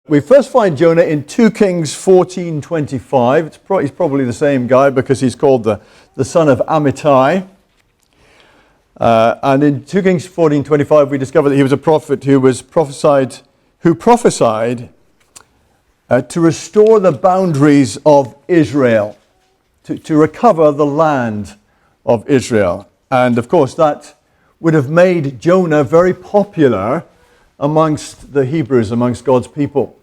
We first find Jonah in 2 Kings 14:25. He's probably the same guy because he's called the son of Amittai. And in 2 Kings 14:25, we discover that he was a prophet who prophesied to restore the boundaries of Israel, to recover the land of Israel. And of course, that would have made Jonah very popular amongst the Hebrews, amongst God's people.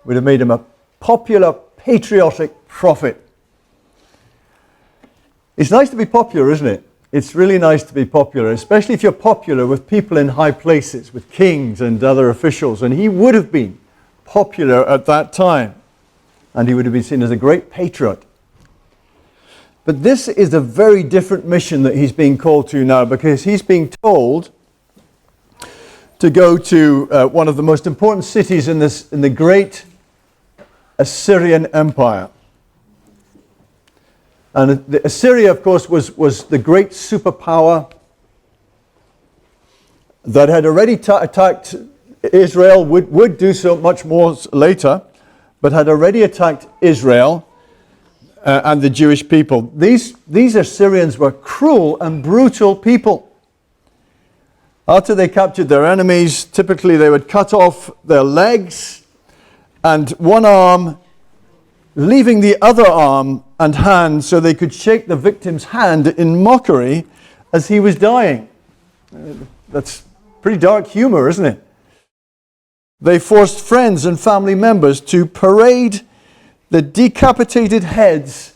Would have made him a popular, patriotic prophet. It's nice to be popular, isn't it? It's really nice to be popular, especially if you're popular with people in high places, with kings and other officials. And he would have been popular at that time. And he would have been seen as a great patriot. But this is a very different mission that he's being called to now, because he's being told to go to one of the most important cities in the great Assyrian Empire. And Assyria, of course, was the great superpower that had already attacked Israel, would do so much more later, but had already attacked Israel and the Jewish people. These Assyrians were cruel and brutal people. After they captured their enemies, typically they would cut off their legs and one arm, leaving the other arm and hand so they could shake the victim's hand in mockery as he was dying. That's pretty dark humor, isn't it? They forced friends and family members to parade the decapitated heads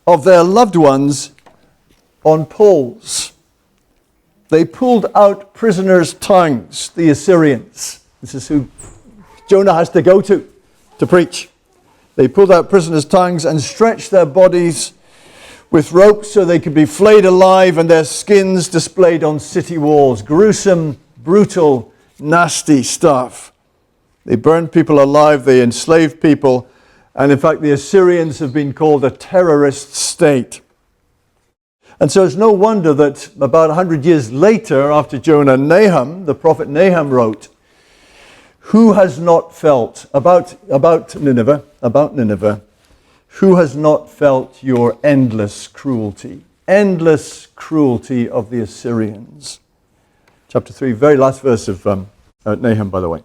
of their loved ones on poles. They pulled out prisoners' tongues, the Assyrians. This is who Jonah has to go to preach. They pulled out prisoners' tongues and stretched their bodies with ropes so they could be flayed alive and their skins displayed on city walls. Gruesome, brutal, nasty stuff. They burned people alive, they enslaved people, and in fact the Assyrians have been called a terrorist state. And so it's no wonder that about 100 years later, after Jonah, the prophet Nahum wrote, "Who has not felt," about Nineveh, "who has not felt your endless cruelty of the Assyrians?" Chapter 3, very last verse of Nahum, by the way.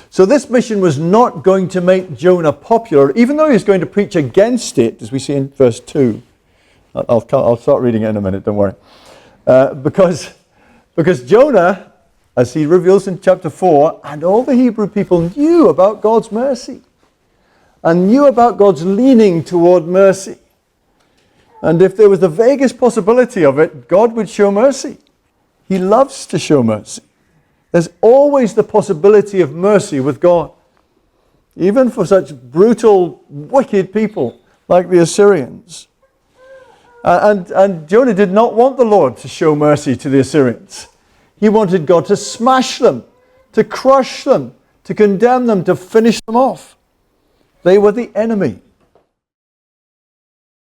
So this mission was not going to make Jonah popular, even though he was going to preach against it, as we see in verse 2. I'll start reading it in a minute, don't worry. Because Jonah, as he reveals in chapter 4, and all the Hebrew people knew about God's mercy and knew about God's leaning toward mercy. And if there was the vaguest possibility of it, God would show mercy. He loves to show mercy. There's always the possibility of mercy with God, even for such brutal, wicked people like the Assyrians. And Jonah did not want the Lord to show mercy to the Assyrians. He wanted God to smash them, to crush them, to condemn them, to finish them off. They were the enemy.